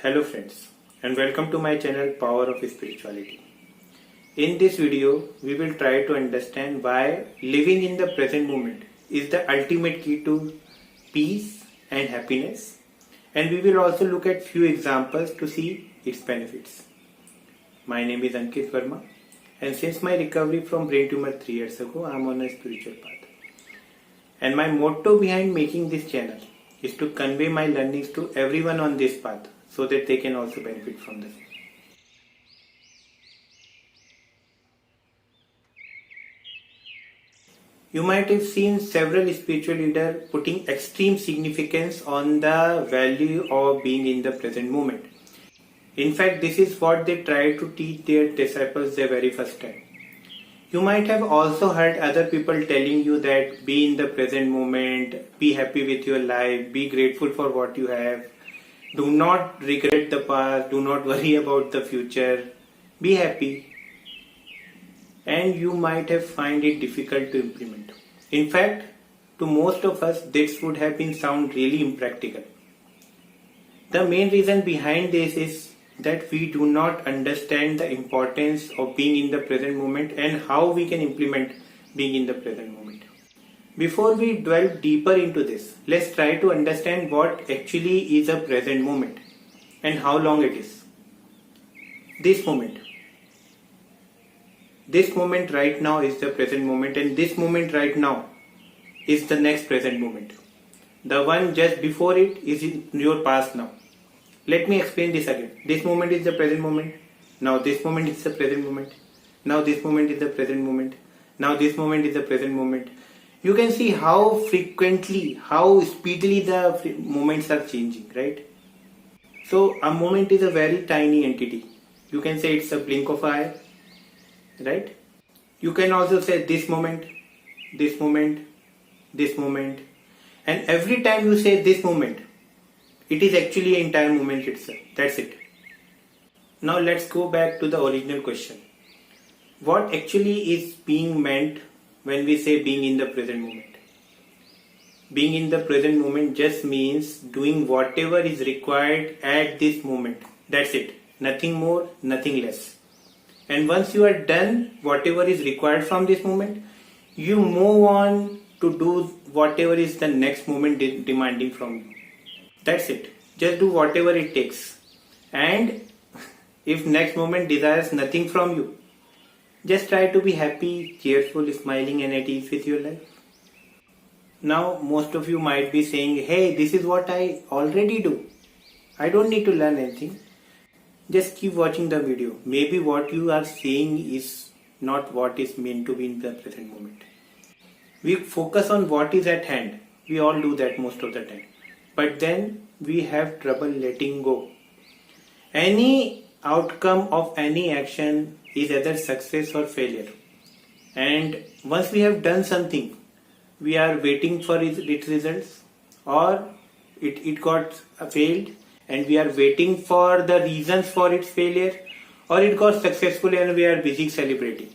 Hello friends, and welcome to my channel Power of Spirituality. In this video, we will try to understand why living in the present moment is the ultimate key to peace and happiness, and we will also look at few examples to see its benefits. My name is Ankit Verma, and since my recovery from brain tumor 3 years ago, I am on a spiritual path. And my motto behind making this channel is to convey my learnings to everyone on this path so that they can also benefit from this. You might have seen several spiritual leaders putting extreme significance on the value of being in the present moment. In fact, this is what they try to teach their disciples the very first time. You might have also heard other people telling you that be in the present moment, be happy with your life, be grateful for what you have, do not regret the past, do not worry about the future, be happy. And you might have find it difficult to implement. In fact, to most of us, this would have been sound really impractical. The main reason behind this is that we do not understand the importance of being in the present moment and how we can implement being in the present moment. Before we delve deeper into this, let's try to understand what actually is a present moment and how long it is. This moment right now is the present moment, and this moment right now is the next present moment. The one just before it is in your past now. Let me explain this again. This moment is the present moment. Now this moment is the present moment. Now this moment is the present moment. Now this moment is the present moment. You can see how frequently, how speedily the moments are changing, right? So a moment is a very tiny entity. You can say it's a blink of an eye, right? You can also say this moment, this moment, this moment. And every time you say this moment, it is actually an entire moment itself. That's it. Now let's go back to the original question. What actually is being meant when we say being in the present moment? Being in the present moment just means doing whatever is required at this moment. That's it. Nothing more, nothing less. And once you are done whatever is required from this moment, you move on to do whatever is the next moment demanding from you. That's it. Just do whatever it takes. And if next moment desires nothing from you, just try to be happy, cheerful, smiling and at ease with your life. Now most of you might be saying, hey, this is what I already do. I don't need to learn anything. Just keep watching the video. Maybe what you are saying is not what is meant to be in the present moment. We focus on what is at hand. We all do that most of the time. But then we have trouble letting go. Any outcome of any action is either success or failure. And once we have done something, we are waiting for its results, or it got failed and we are waiting for the reasons for its failure, or it got successful and we are busy celebrating.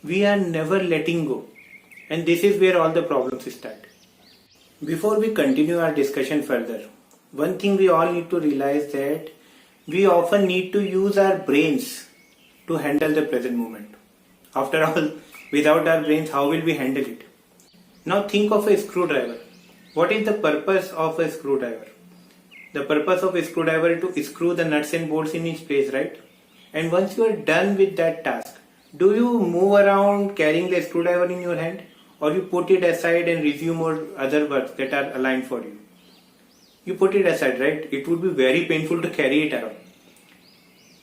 We are never letting go. And this is where all the problems start. Before we continue our discussion further, one thing we all need to realize that we often need to use our brains to handle the present moment. After all, without our brains, how will we handle it? Now think of a screwdriver. What is the purpose of a screwdriver? The purpose of a screwdriver is to screw the nuts and bolts in its place, right? And once you are done with that task, do you move around carrying the screwdriver in your hand? Or you put it aside and resume or other works that are aligned for you? You put it aside, right? It would be very painful to carry it around.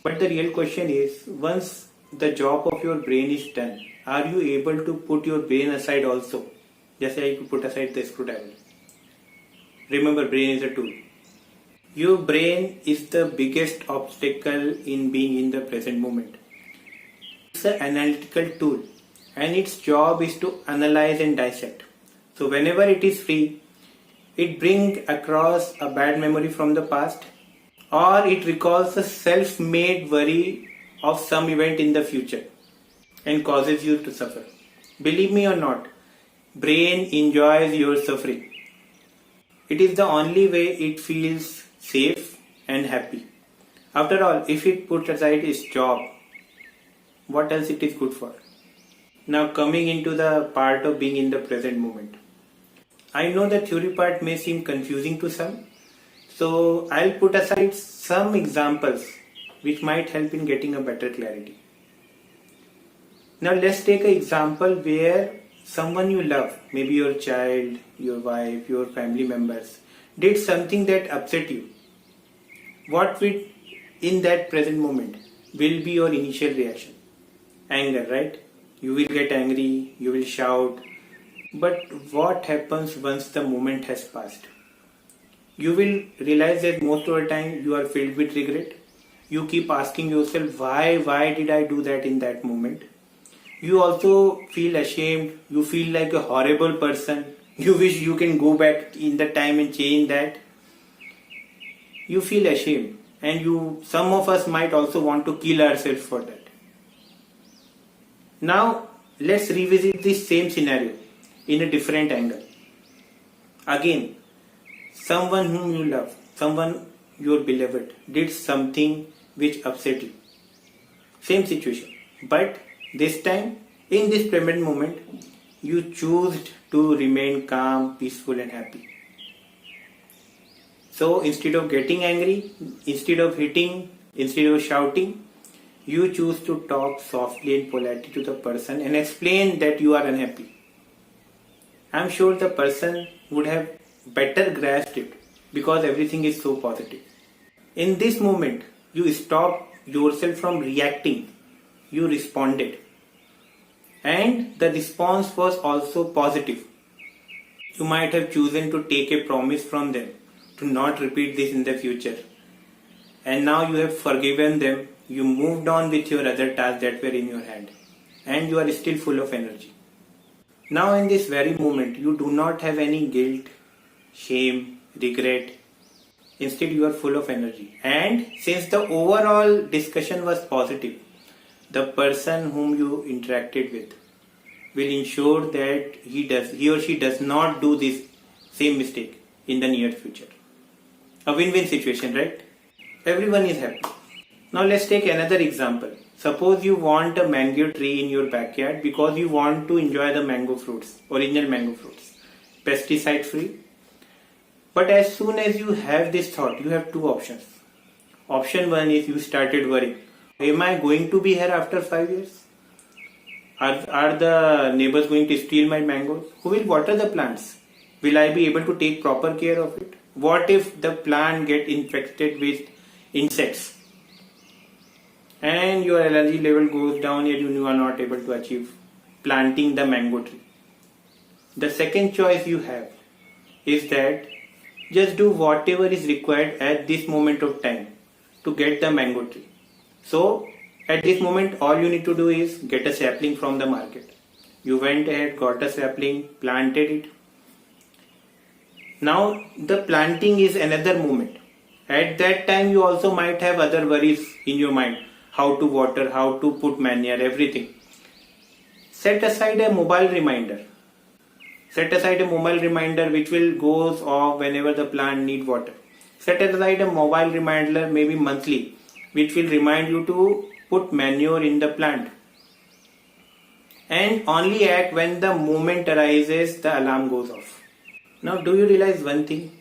But the real question is, once the job of your brain is done, are you able to put your brain aside also? Just like you put aside the screwdriver. Remember, brain is a tool. Your brain is the biggest obstacle in being in the present moment. It's an analytical tool. And its job is to analyze and dissect. So whenever it is free, it brings across a bad memory from the past, or it recalls a self-made worry of some event in the future and causes you to suffer. Believe me or not, brain enjoys your suffering. It is the only way it feels safe and happy. After all, if it puts aside its job, what else it is good for? Now coming into the part of being in the present moment. I know the theory part may seem confusing to some, so I'll put aside some examples which might help in getting a better clarity. Now let's take an example where someone you love, maybe your child, your wife, your family members, did something that upset you. What will, in that present moment, will be your initial reaction? Anger, right? You will get angry, you will shout. But what happens once the moment has passed? You will realize that most of the time you are filled with regret. You keep asking yourself, why did I do that in that moment? You also feel ashamed, you feel like a horrible person, you wish you can go back in the time and change that. You feel ashamed, and some of us might also want to kill ourselves for that. Now let's revisit this same scenario in a different angle. Again, someone whom you love, someone your beloved, did something which upset you. Same situation, but this time, in this present moment, you choose to remain calm, peaceful and happy. So instead of getting angry, instead of hitting, instead of shouting, you choose to talk softly and politely to the person and explain that you are unhappy. I am sure the person would have better grasped it because everything is so positive. In this moment, you stop yourself from reacting. You responded. And the response was also positive. You might have chosen to take a promise from them to not repeat this in the future. And now you have forgiven them. You moved on with your other tasks that were in your hand. And you are still full of energy. Now in this very moment, you do not have any guilt, shame, regret. Instead, you are full of energy. And since the overall discussion was positive, the person whom you interacted with will ensure that he or she does not do this same mistake in the near future. A win-win situation, right? Everyone is happy. Now let's take another example. Suppose you want a mango tree in your backyard because you want to enjoy the mango fruits, original mango fruits, pesticide free. But as soon as you have this thought, you have two options. Option one is you started worrying. Am I going to be here after 5 years? Are the neighbors going to steal my mangoes? Who will water the plants? Will I be able to take proper care of it? What if the plant gets infected with insects? And your allergy level goes down and you are not able to achieve planting the mango tree. The second choice you have is that just do whatever is required at this moment of time to get the mango tree. So at this moment all you need to do is get a sapling from the market. You went ahead, got a sapling, planted it. Now the planting is another moment. At that time you also might have other worries in your mind. How to water, how to put manure, everything. Set aside a mobile reminder. Set aside a mobile reminder which will goes off whenever the plant need water. Set aside a mobile reminder maybe monthly which will remind you to put manure in the plant. And only act when the moment arises, the alarm goes off. Now do you realize one thing?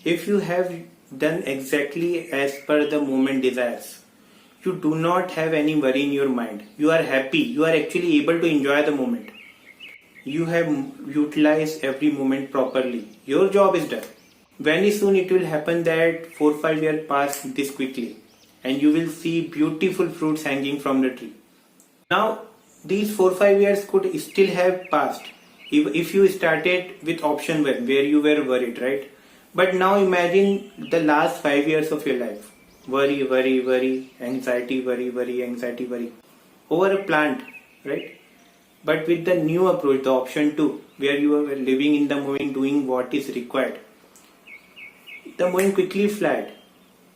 If you have done exactly as per the moment desires, you do not have any worry in your mind. You are happy. You are actually able to enjoy the moment. You have utilized every moment properly. Your job is done. Very soon it will happen that 4-5 years pass this quickly and you will see beautiful fruits hanging from the tree. Now these 4-5 years could still have passed if you started with option 1 where you were worried, right? But now imagine the last 5 years of your life. Worry, anxiety, anxiety, worry. Over a plant, right? But with the new approach, the option 2, where you are living in the moment, doing what is required, the moment quickly flat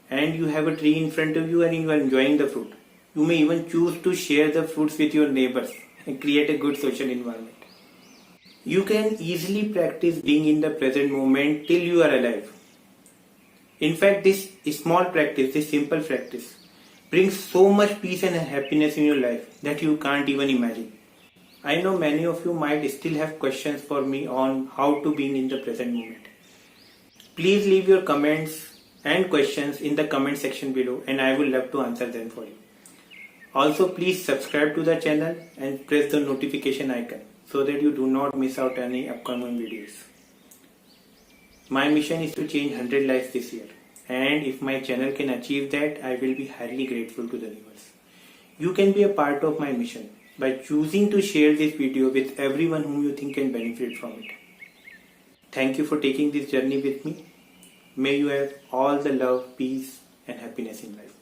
and you have a tree in front of you and you are enjoying the fruit. You may even choose to share the fruits with your neighbors and create a good social environment. You can easily practice being in the present moment till you are alive. In fact, this small practice, this simple practice, brings so much peace and happiness in your life that you can't even imagine. I know many of you might still have questions for me on how to be in the present moment. Please leave your comments and questions in the comment section below and I will love to answer them for you. Also, please subscribe to the channel and press the notification icon so that you do not miss out any upcoming videos. My mission is to change 100 lives this year, and if my channel can achieve that, I will be highly grateful to the universe. You can be a part of my mission by choosing to share this video with everyone whom you think can benefit from it. Thank you for taking this journey with me. May you have all the love, peace and happiness in life.